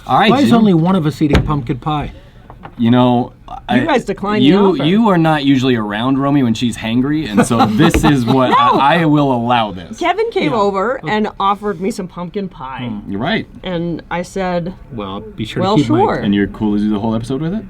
All right, Why is Jim. only one of us eating pumpkin pie? You know, You guys declined the offer. You are not usually around Romy when she's hangry, and so this is what I will allow this. Kevin came over and offered me some pumpkin pie. You're right. And I said, Well, be sure well, to keep sure. And you're cool to do the whole episode with it?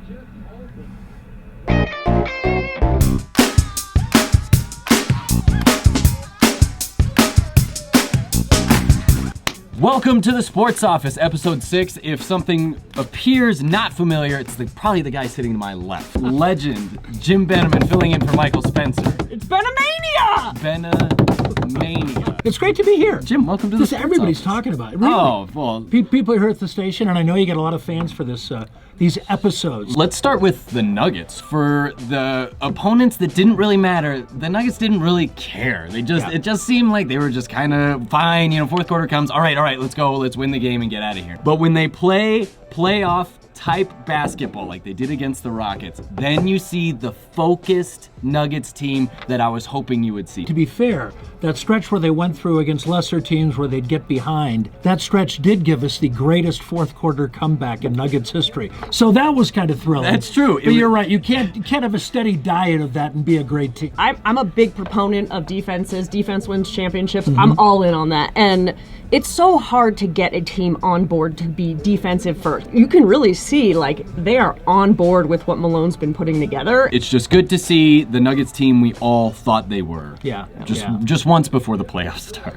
Welcome to the Sports Office, episode 6. If something appears not familiar, it's probably the guy sitting to my left. Legend, Jim Benemann, filling in for Michael Spencer. It's Bene-mania! Bene-mania. It's great to be here. Jim, welcome to the This Sports everybody's Office. talking about it. Really. Oh, well. People here at the station, and I know you get a lot of fans for this. These episodes. Let's start with the Nuggets. For the opponents that didn't really matter, the Nuggets didn't really care. It just seemed like they were just kind of fine. You know, fourth quarter comes, all right, let's go, let's win the game and get out of here. But when they play playoff type basketball like they did against the Rockets, then you see the focused Nuggets team that I was hoping you would see. To be fair, that stretch where they went through against lesser teams where they'd get behind, that stretch did give us the greatest fourth quarter comeback in Nuggets history. So that was kind of thrilling. That's true. But you're right. You can't have a steady diet of that and be a great team. I'm a big proponent of defenses. Defense wins championships. I'm all in on that. And it's so hard to get a team on board to be defensive first. You can really see, like, they are on board with what Malone's been putting together. It's just good to see the Nuggets team we all thought they were. Yeah. Just once before the playoffs start.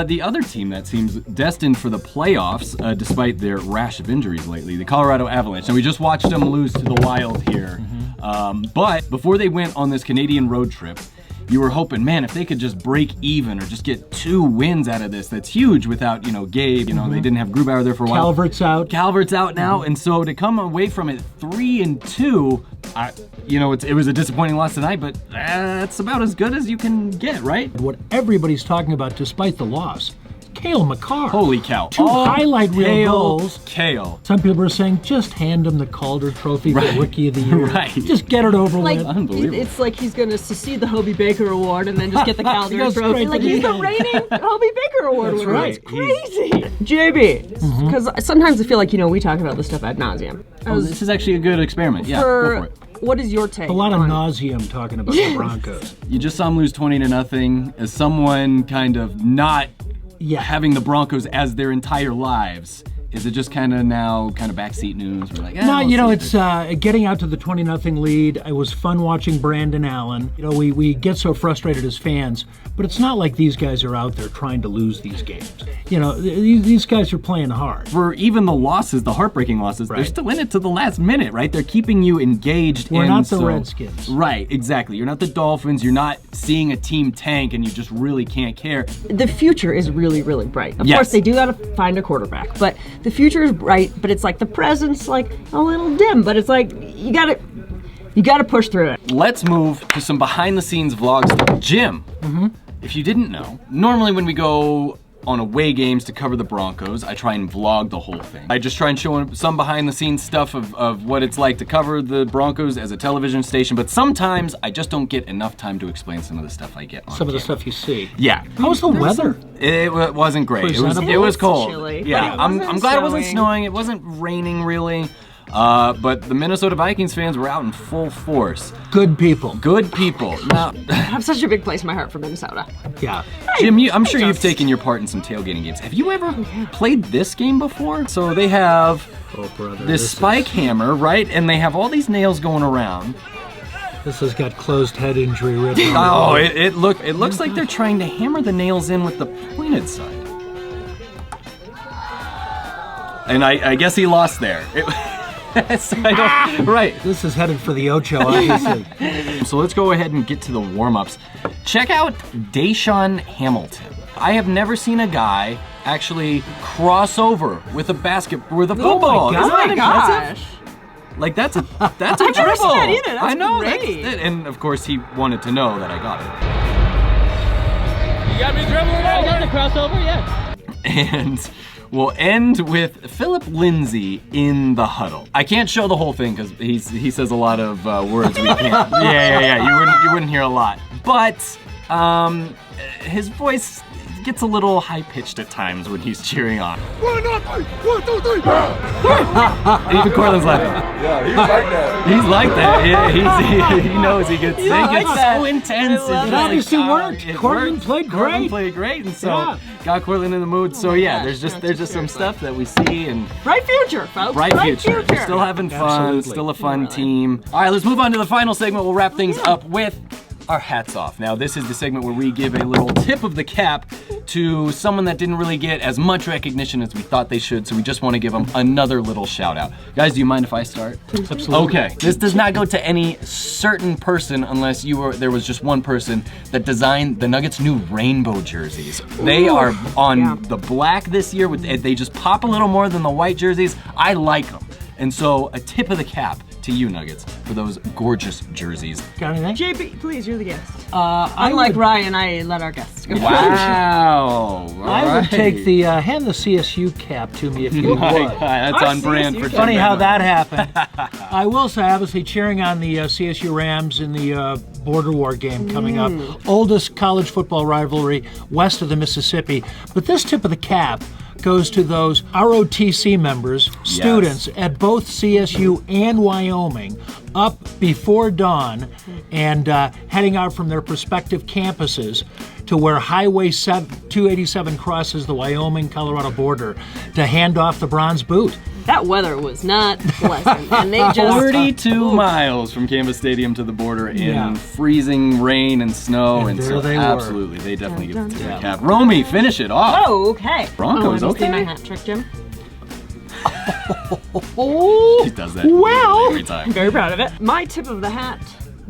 The other team that seems destined for the playoffs, despite their rash of injuries lately, the Colorado Avalanche. Now, we just watched them lose to the Wild here. But before they went on this Canadian road trip, you were hoping, man, if they could just break even or just get 2 wins out of this, that's huge without, Gabe. They didn't have Grubauer there for a while. Calvert's out now, and so to come away from it 3-2, it was a disappointing loss tonight, but that's about as good as you can get, right? What everybody's talking about, despite the loss, Cale McCarr. Holy cow. 2 highlight reel Hail goals. Cale. Some people are saying, just hand him the Calder Trophy for Rookie of the Year. Right. Just get it over Like, with. Unbelievable. it's like he's going to secede the Hobie Baker Award and then just get the Calder He goes Trophy. straight Like, to the he's the end. reigning Hobie Baker Award That's winner. right. It's crazy. JB, because sometimes I feel like, we talk about this stuff ad nauseum. This is actually a good experiment. Yeah, go for it. What is your take? A lot of on- nauseum talking about the Broncos. You just saw them lose 20-0. As someone kind of not having the Broncos as their entire lives, is it just kind of backseat news? We're like, No, it's getting out to the 20-0 lead. It was fun watching Brandon Allen. We get so frustrated as fans, but it's not like these guys are out there trying to lose these games. These guys are playing hard. For even the losses, the heartbreaking losses, they're still in it to the last minute, right? They're keeping you engaged. We're not the Redskins. Right, exactly. You're not the Dolphins. You're not seeing a team tank and you just really can't care. The future is really, really bright. Of Yes. course, they do got to find a quarterback, but the future is bright, but it's like the present's like a little dim, but it's like you got to push through it. Let's move to some behind-the-scenes vlogs. Jim, if you didn't know, normally when we go on away games to cover the Broncos, I try and vlog the whole thing. I just try and show some behind-the-scenes stuff of what it's like to cover the Broncos as a television station, but sometimes I just don't get enough time to explain some of the stuff I get on Some of the camera. stuff you see. Yeah. How was the weather? It wasn't great. Presentable? It was cold. Chilly, Yeah, but it I'm wasn't glad it wasn't snowing. snowing. It wasn't raining really. But the Minnesota Vikings fans were out in full force. Good people. Good people. Now, I have such a big place in my heart for Minnesota. Yeah. Jim, I'm sure you've taken your part in some tailgating games. Have you ever played this game before? So they have Oh, brother. this spike hammer, right? And they have all these nails going around. This has got closed head injury written on it. Oh, it looks like they're trying to hammer the nails in with the pointed side. And I guess he lost there. Right. This is headed for the Ocho, obviously. So let's go ahead and get to the warm-ups. Check out Deshaun Hamilton. I have never seen a guy actually cross over with a football. God. Isn't that Oh my impressive? gosh. Like that's a I've never dribble. seen that either. That's I know. great. And of course he wanted to know that I got it. You got me dribbling over. I got the crossover, yeah. And we'll end with Philip Lindsay in the huddle. I can't show the whole thing because he says a lot of words we can't. Yeah. You wouldn't hear a lot. But his voice gets a little high-pitched at times when he's cheering on. 1, 2, 3, 1, 2, 3. Even Cortland's laughing. Yeah, he's like that. He's like that. Yeah, he knows he gets like that. so intense. It's just It obviously worked. It Cortland worked. played Cortland great. played great, and so Yeah. got Cortland in the mood. So yeah, gosh, there's just some stuff that we see and Bright future, folks. bright future. We're still having fun. Absolutely. Still a fun team. All right, let's move on to the final segment. We'll wrap things up with our hats off. Now, this is the segment where we give a little tip of the cap to someone that didn't really get as much recognition as we thought they should, so we just want to give them another little shout out. Guys, do you mind if I start? Absolutely. Okay, this does not go to any certain person unless there was just one person that designed the Nuggets' new rainbow jerseys. They are on the black this year, they just pop a little more than the white jerseys. I like them. And so, a tip of the cap to you, Nuggets, for those gorgeous jerseys. Got anything? JP, please, you're the guest. I Unlike would- Ryan, I let our guests go. Wow! I would take the hand the CSU cap to me if you would. That's on brand for Funny Jim how Benemann. that happened. I will say, obviously, cheering on the CSU Rams in the border war game coming up. Oldest college football rivalry west of the Mississippi. But this tip of the cap goes to those ROTC members, students at both CSU and Wyoming, up before dawn and heading out from their respective campuses to where Highway 287 crosses the Wyoming-Colorado border to hand off the bronze boot. That weather was not pleasant, and they just 42 miles from Canvas Stadium to the border in Yeah. freezing rain and snow, and there so they were. absolutely, they definitely give it to the cap. Romy, finish it off. Oh, okay. Broncos, oh, let me see okay. my hat trick, Jim. She does that every time. Very proud of it. My tip of the hat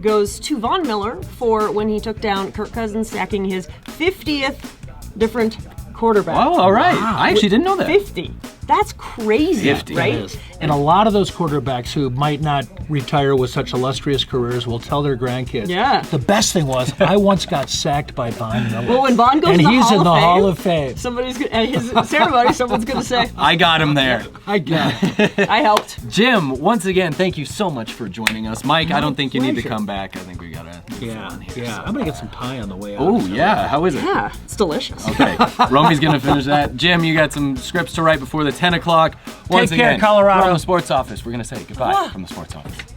goes to Von Miller for when he took down Kirk Cousins, sacking his 50th different quarterback. Oh, all right. I actually didn't know that. 50. That's crazy, 50. right? It is. And a lot of those quarterbacks who might not retire with such illustrious careers will tell their grandkids. Yeah. The best thing was I once got sacked by Von Miller. Well, when Von goes and to the he's Hall in of the Fame, Hall of Fame. Somebody's gonna, at his ceremony, someone's going to say, I got him there. I got it. I helped. Jim, once again, thank you so much for joining us. Mike, I don't think you need to pleasure. come back. I think we gotta move Yeah, on here. yeah. I'm gonna get some pie on the way out. Oh, yeah. How is it? Yeah, it's delicious. Okay, Romy's gonna finish that. Jim, you got some scripts to write before the 10 o'clock. Once Take care, again, Colorado. From the sports office, we're gonna say goodbye from the sports office.